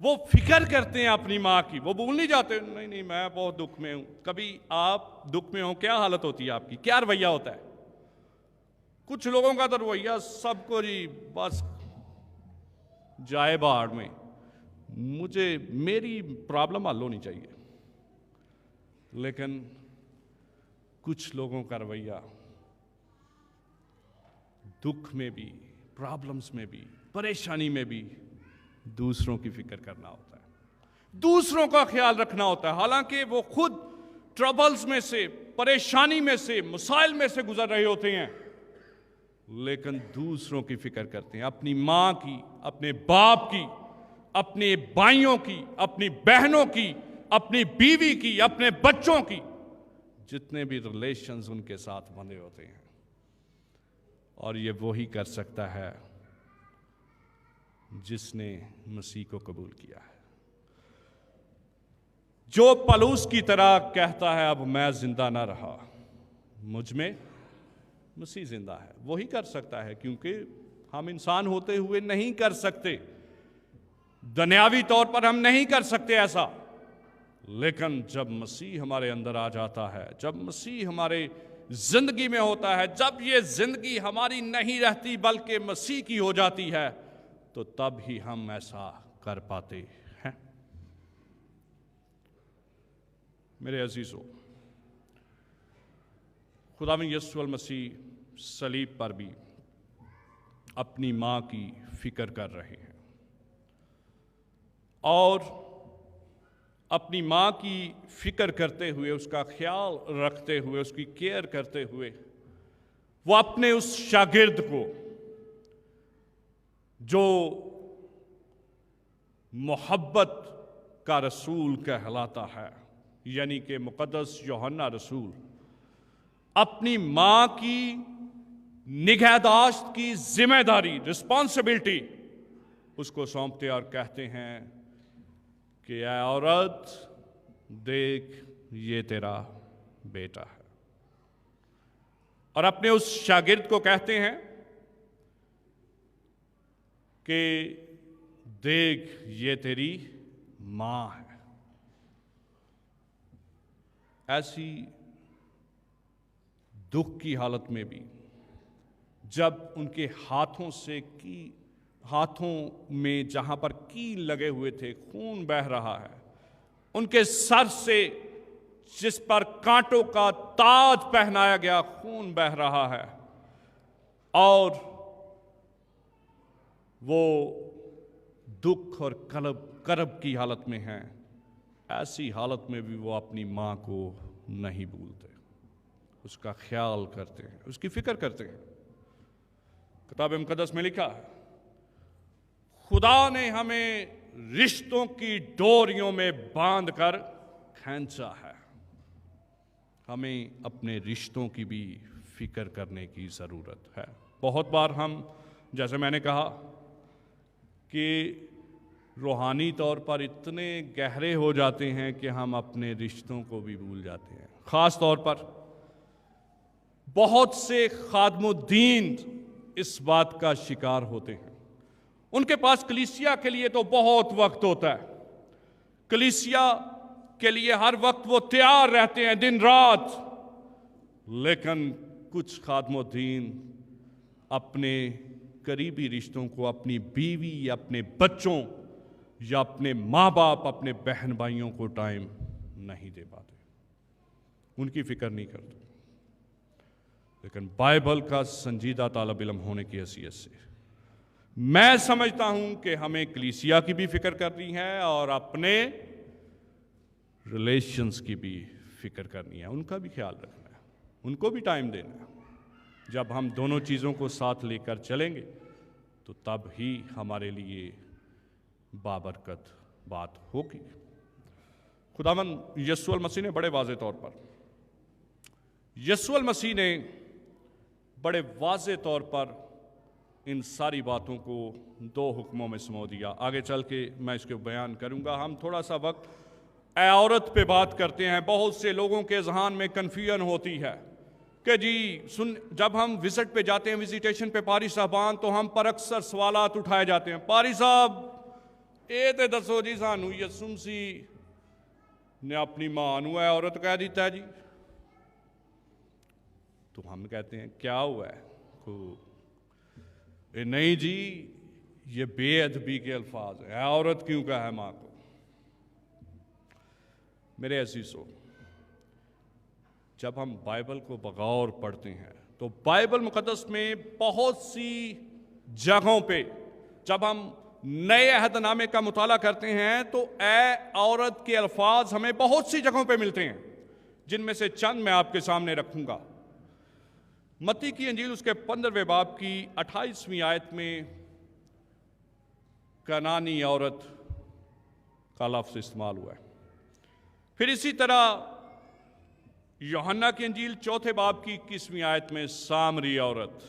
وہ فکر کرتے ہیں اپنی ماں کی، وہ بھول نہیں جاتے، نہیں میں بہت دکھ میں ہوں۔ کبھی آپ دکھ میں ہوں، کیا حالت ہوتی ہے آپ کی، کیا رویہ ہوتا ہے؟ کچھ لوگوں کا تو رویہ سب کو جی بس جائے باہر میں، مجھے میری پرابلم حل ہونی چاہیے۔ لیکن کچھ لوگوں کا رویہ دکھ میں بھی، پرابلمز میں بھی، پریشانی میں بھی دوسروں کی فکر کرنا ہوتا ہے، دوسروں کا خیال رکھنا ہوتا ہے، حالانکہ وہ خود ٹربلز میں سے، پریشانی میں سے، مسائل میں سے گزر رہے ہوتے ہیں، لیکن دوسروں کی فکر کرتے ہیں، اپنی ماں کی، اپنے باپ کی، اپنے بھائیوں کی، اپنی بہنوں کی، اپنی بیوی کی، اپنے بچوں کی، جتنے بھی ریلیشنز ان کے ساتھ بندھے ہوتے ہیں۔ اور یہ وہی کر سکتا ہے جس نے مسیح کو قبول کیا ہے، جو پلوس کی طرح کہتا ہے اب میں زندہ نہ رہا، مجھ میں مسیح زندہ ہے، وہی کر سکتا ہے، کیونکہ ہم انسان ہوتے ہوئے نہیں کر سکتے، دنیاوی طور پر ہم نہیں کر سکتے ایسا۔ لیکن جب مسیح ہمارے اندر آ جاتا ہے، جب مسیح ہمارے زندگی میں ہوتا ہے، جب یہ زندگی ہماری نہیں رہتی بلکہ مسیح کی ہو جاتی ہے، تو تب ہی ہم ایسا کر پاتے ہیں۔ میرے عزیزو، خداوند یسوع المسیح صلیب پر بھی اپنی ماں کی فکر کر رہے ہیں، اور اپنی ماں کی فکر کرتے ہوئے، اس کا خیال رکھتے ہوئے، اس کی کیئر کرتے ہوئے، وہ اپنے اس شاگرد کو جو محبت کا رسول کہلاتا ہے، یعنی کہ مقدس یوحنا رسول، اپنی ماں کی نگہداشت کی ذمہ داری، رسپانسبلٹی اس کو سونپتے اور کہتے ہیں کہ اے عورت دیکھ یہ تیرا بیٹا ہے، اور اپنے اس شاگرد کو کہتے ہیں کہ دیکھ یہ تیری ماں ہے۔ ایسی دکھ کی حالت میں بھی، جب ان کے ہاتھوں میں جہاں پر کیل لگے ہوئے تھے خون بہہ رہا ہے، ان کے سر سے جس پر کانٹوں کا تاج پہنایا گیا خون بہہ رہا ہے، اور وہ دکھ اور کرب کی حالت میں ہیں، ایسی حالت میں بھی وہ اپنی ماں کو نہیں بھولتے، اس کا خیال کرتے ہیں، اس کی فکر کرتے ہیں۔ کتاب مقدس میں لکھا ہے، خدا نے ہمیں رشتوں کی ڈوریوں میں باندھ کر کھینچا ہے۔ ہمیں اپنے رشتوں کی بھی فکر کرنے کی ضرورت ہے۔ بہت بار ہم، جیسے میں نے کہا، کہ روحانی طور پر اتنے گہرے ہو جاتے ہیں کہ ہم اپنے رشتوں کو بھی بھول جاتے ہیں۔ خاص طور پر بہت سے خادم الدین اس بات کا شکار ہوتے ہیں۔ ان کے پاس کلیسیا کے لیے تو بہت وقت ہوتا ہے، کلیسیا کے لیے ہر وقت وہ تیار رہتے ہیں دن رات، لیکن کچھ خادم الدین اپنے قریبی رشتوں کو، اپنی بیوی یا اپنے بچوں یا اپنے ماں باپ، اپنے بہن بھائیوں کو ٹائم نہیں دے پاتے، ان کی فکر نہیں کرتے۔ لیکن بائبل کا سنجیدہ طالب علم ہونے کی حیثیت سے میں سمجھتا ہوں کہ ہمیں کلیسیا کی بھی فکر کرنی ہے اور اپنے ریلیشنز کی بھی فکر کرنی ہے، ان کا بھی خیال رکھنا ہے، ان کو بھی ٹائم دینا ہے۔ جب ہم دونوں چیزوں کو ساتھ لے کر چلیں گے تو تب ہی ہمارے لیے بابرکت بات ہوگی۔ خداوند یسوع المسیح نے بڑے واضح طور پر ان ساری باتوں کو 2 حکموں میں سمو دیا۔ آگے چل کے میں اس کو بیان کروں گا۔ ہم تھوڑا سا وقت اے عورت پہ بات کرتے ہیں۔ بہت سے لوگوں کے ذہن میں کنفیوژن ہوتی ہے کہ جب ہم وزٹ پہ جاتے ہیں، وزیٹیشن پہ پاری صاحبان، تو ہم پر اکثر سوالات اٹھائے جاتے ہیں، پاری صاحب ਇਹ ਤੇ ਦੱਸੋ ਜੀ ਸਾਨੂੰ ਯਿਸੂ ਮਸੀਹ نے اپنی ماں نو ہے عورت کہہ دیتا ہے جی، تو ہم کہتے ہیں کیا ہوا ہے؟ نہیں جی، یہ بے ادبی کے الفاظ ہیں، عورت کیوں کہا ہے ماں کو؟ میرے عزیزو، جب ہم بائبل کو بغور پڑھتے ہیں تو بائبل مقدس میں بہت سی جگہوں پہ جب ہم نئے عہد نامے کا مطالعہ کرتے ہیں تو اے عورت کے الفاظ ہمیں بہت سی جگہوں پہ ملتے ہیں، جن میں سے چند میں آپ کے سامنے رکھوں گا۔ متی کی انجیل اس کے 15ویں باب کی 28ویں آیت میں کنانی عورت کا لفظ استعمال ہوا ہے۔ پھر اسی طرح یوحنا کی انجیل 4 باب کی 21ویں آیت میں سامری عورت،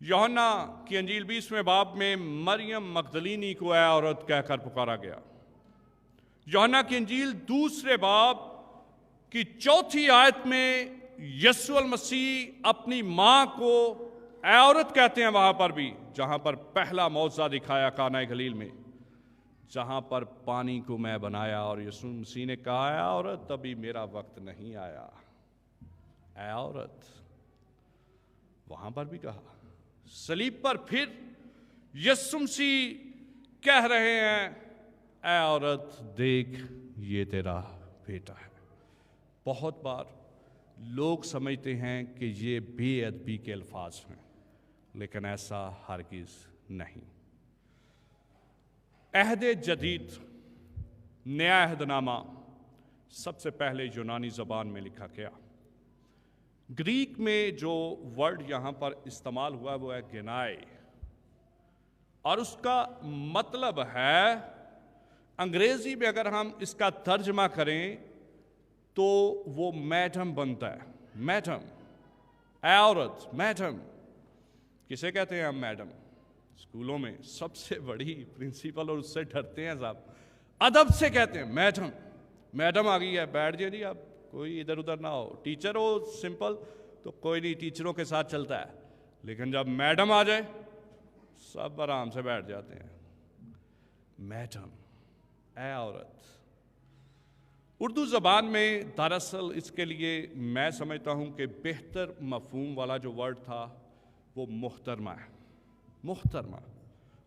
یوحنا کی انجیل 20ویں باب میں مریم مگدلینی کو اے عورت کہہ کر پکارا گیا۔ یوحنا کی انجیل 2 باب کی 4 آیت میں یسوع المسیح اپنی ماں کو اے عورت کہتے ہیں، وہاں پر بھی جہاں پر پہلا معجزہ دکھایا کانہ گلیل میں، جہاں پر پانی کو میں بنایا، اور یسوع مسیح نے کہا اے عورت ابھی میرا وقت نہیں آیا، اے عورت، وہاں پر بھی کہا۔ صلیب پر پھر یسوع مسیح کہہ رہے ہیں اے عورت دیکھ یہ تیرا بیٹا ہے۔ بہت بار لوگ سمجھتے ہیں کہ یہ بے ادبی کے الفاظ ہیں، لیکن ایسا ہرگز نہیں۔ عہد جدید نیا عہد نامہ سب سے پہلے یونانی زبان میں لکھا گیا۔ گریک میں جو ورڈ یہاں پر استعمال ہوا وہ ہے گنائے، اور اس کا مطلب ہے، انگریزی میں اگر ہم اس کا ترجمہ کریں تو وہ میڈم بنتا ہے۔ میڈم، اے عورت، میڈم، کسے کہتے ہیں ہم؟ میڈم۔ اسکولوں میں سب سے بڑی پرنسپل، اور اس سے ڈرتے ہیں صاحب، ادب سے کہتے ہیں میڈم، میڈم آ گئی ہے، بیٹھ جائے جی، آپ کوئی ادھر ادھر نہ ہو۔ ٹیچر ہو سمپل تو کوئی نہیں، ٹیچروں کے ساتھ چلتا ہے، لیکن جب میڈم آ جائے سب آرام سے بیٹھ جاتے ہیں۔ میڈم، اے عورت۔ اردو زبان میں دراصل اس کے لیے میں سمجھتا ہوں کہ بہتر مفہوم والا جو ورڈ تھا وہ محترمہ ہے، محترمہ،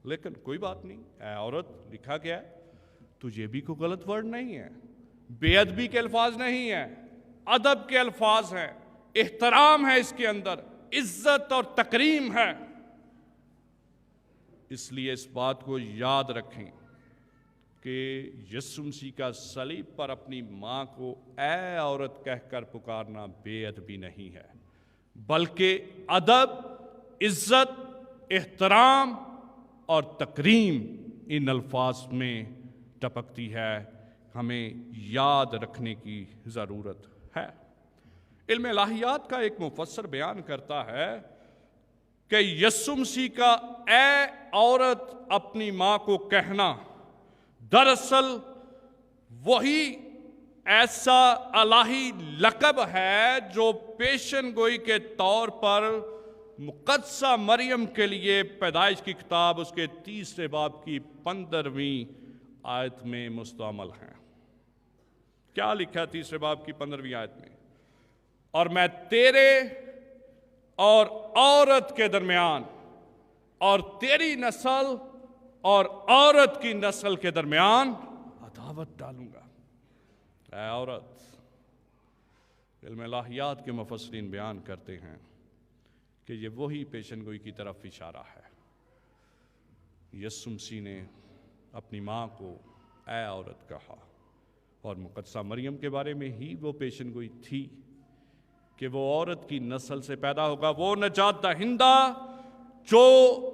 لیکن کوئی بات نہیں، اے عورت لکھا گیا ہے تو یہ بھی کوئی غلط ورڈ نہیں ہے، بے ادبی کے الفاظ نہیں ہیں، ادب کے الفاظ ہیں، احترام ہے اس کے اندر، عزت اور تکریم ہے۔ اس لیے اس بات کو یاد رکھیں کہ یسوع مسیح کا صلیب پر اپنی ماں کو اے عورت کہہ کر پکارنا بے ادبی نہیں ہے، بلکہ ادب، عزت، احترام اور تکریم ان الفاظ میں ٹپکتی ہے، ہمیں یاد رکھنے کی ضرورت ہے۔ علم الہیات کا ایک مفسر بیان کرتا ہے کہ یسوع مسیح کا اے عورت اپنی ماں کو کہنا دراصل وہی ایسا الہی لقب ہے جو پیشن گوئی کے طور پر مقدسہ مریم کے لیے پیدائش کی کتاب اس کے 30 باب کی 15ویں آیت میں مستعمل ہیں۔ کیا لکھا ہے 30 باب کی 15ویں آیت میں؟ اور میں تیرے اور عورت کے درمیان اور تیری نسل اور عورت کی نسل کے درمیان عداوت ڈالوں گا۔ اے عورت، علم الہیات کے مفسرین بیان کرتے ہیں کہ یہ وہی پیشن گوئی کی طرف اشارہ ہے۔ یسوع مسیح نے اپنی ماں کو اے عورت کہا، اور مقدسہ مریم کے بارے میں ہی وہ پیشن گوئی تھی کہ وہ عورت کی نسل سے پیدا ہوگا، وہ نجات دہندہ جو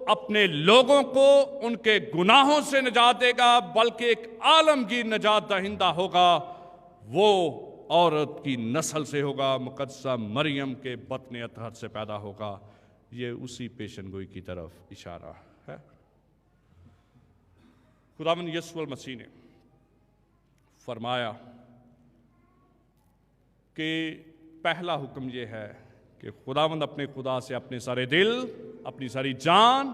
اپنے لوگوں کو ان کے گناہوں سے نجات دے گا، بلکہ ایک عالمگیر نجات دہندہ ہوگا، وہ عورت کی نسل سے ہوگا، مقدسہ مریم کے بطن اطہر سے پیدا ہوگا۔ یہ اسی پیشن گوئی کی طرف اشارہ ہے۔ خداوند یسوع المسیح نے فرمایا کہ پہلا حکم یہ ہے کہ خداوند اپنے خدا سے اپنے سارے دل، اپنی ساری جان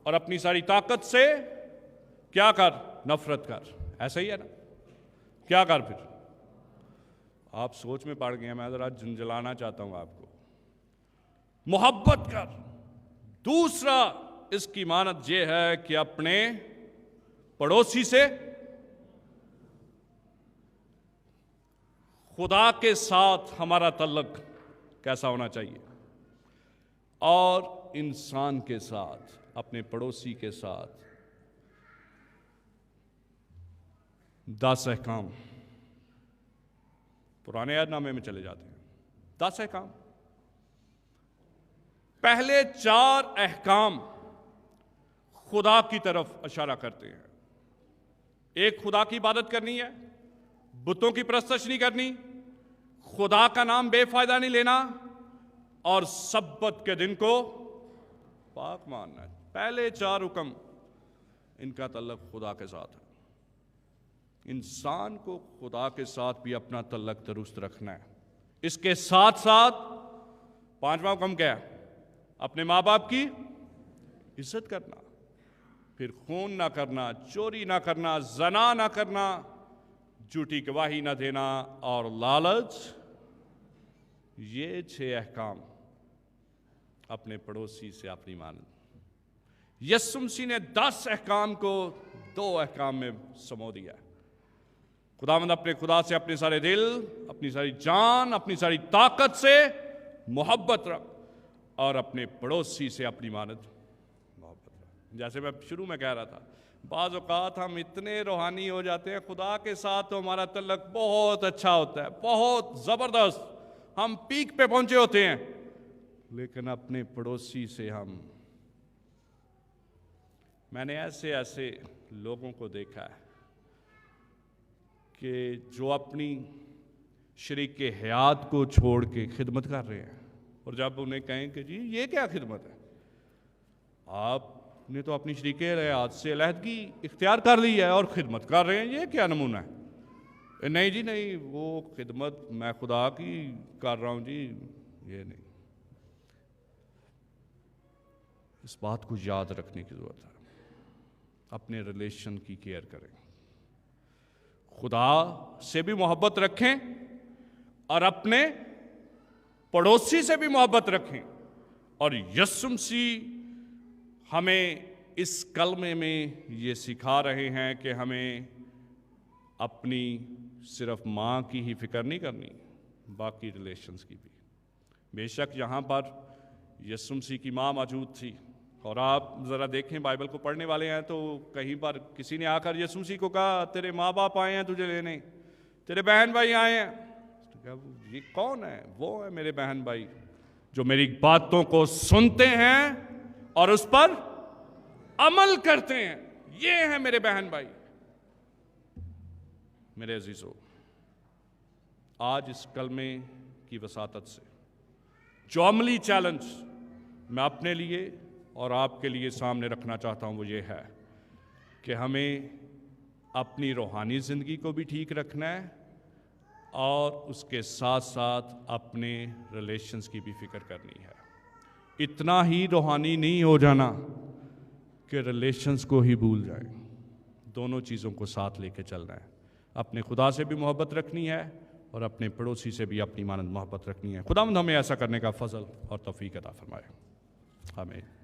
اور اپنی ساری طاقت سے کیا کر؟ نفرت کر. ایسا ہی ہے نا؟ کیا کر پھر؟ آپ سوچ میں پڑ گئے ہیں، میں ذرا جھنجھلانا چاہتا ہوں آپ کو. محبت کر. دوسرا اس کی مانت یہ ہے کہ اپنے پڑوسی سے، خدا کے ساتھ ہمارا تعلق کیسا ہونا چاہیے، اور انسان کے ساتھ، اپنے پڑوسی کے ساتھ. 10 احکام پرانے عہد نامے میں چلے جاتے ہیں. 10 احکام. پہلے 4 احکام خدا کی طرف اشارہ کرتے ہیں. ایک، خدا کی عبادت کرنی ہے، بتوں کی پرستش نہیں کرنی، خدا کا نام بے فائدہ نہیں لینا، اور سبت کے دن کو پاک ماننا ہے. پہلے 4 حکم، ان کا تعلق خدا کے ساتھ ہے. انسان کو خدا کے ساتھ بھی اپنا تعلق درست رکھنا ہے. اس کے ساتھ ساتھ 5واں حکم کیا ہے؟ اپنے ماں باپ کی عزت کرنا. پھر خون نہ کرنا، چوری نہ کرنا، زنا نہ کرنا، جھوٹی گواہی نہ دینا، اور لالچ. یہ 6 احکام اپنے پڑوسی سے اپنی مانند. یسوع مسیح نے 10 احکام کو 2 احکام میں سمو دیا ہے. خداوند اپنے خدا سے اپنے سارے دل، اپنی ساری جان، اپنی ساری طاقت سے محبت رکھ، اور اپنے پڑوسی سے اپنی مانند محبت رکھ. جیسے میں شروع میں کہہ رہا تھا، بعض اوقات ہم اتنے روحانی ہو جاتے ہیں، خدا کے ساتھ تو ہمارا تعلق بہت اچھا ہوتا ہے، بہت زبردست، ہم پیک پہ پہنچے ہوتے ہیں، لیکن اپنے پڑوسی سے میں نے ایسے لوگوں کو دیکھا ہے کہ جو اپنی شریک حیات کو چھوڑ کے خدمت کر رہے ہیں، اور جب انہیں کہیں کہ جی یہ کیا خدمت ہے، آپ نے تو اپنی شریک حیات سے علیحدگی اختیار کر لی ہے اور خدمت کر رہے ہیں، یہ کیا نمونہ ہے؟ نہیں جی نہیں، وہ خدمت میں خدا کی کر رہا ہوں جی، یہ نہیں. اس بات کو یاد رکھنے کی ضرورت ہے. اپنے ریلیشن کی کیئر کریں، خدا سے بھی محبت رکھیں اور اپنے پڑوسی سے بھی محبت رکھیں. اور یسوع مسیح ہمیں اس کلمے میں یہ سکھا رہے ہیں کہ ہمیں اپنی صرف ماں کی ہی فکر نہیں کرنی، باقی ریلیشنز کی بھی. بے شک یہاں پر یسوع مسیح کی ماں موجود تھی، اور آپ ذرا دیکھیں، بائبل کو پڑھنے والے ہیں تو کہیں پر کسی نے آ کر یسوع مسیح کو کہا تیرے ماں باپ آئے ہیں تجھے لینے، تیرے بہن بھائی آئے ہیں. تو کہا یہ کون ہے؟ وہ ہے میرے بہن بھائی جو میری باتوں کو سنتے ہیں اور اس پر عمل کرتے ہیں، یہ ہیں میرے بہن بھائی. میرے عزیزو، آج اس کلمے کی وساطت سے جو عملی چیلنج میں اپنے لیے اور آپ کے لیے سامنے رکھنا چاہتا ہوں وہ یہ ہے کہ ہمیں اپنی روحانی زندگی کو بھی ٹھیک رکھنا ہے، اور اس کے ساتھ ساتھ اپنے ریلیشنز کی بھی فکر کرنی ہے. اتنا ہی روحانی نہیں ہو جانا کہ ریلیشنز کو ہی بھول جائیں. دونوں چیزوں کو ساتھ لے کے چلنا ہے. اپنے خدا سے بھی محبت رکھنی ہے اور اپنے پڑوسی سے بھی اپنی مانند محبت رکھنی ہے. خداوند ہمیں ایسا کرنے کا فضل اور توفیق عطا فرمائے. آمین.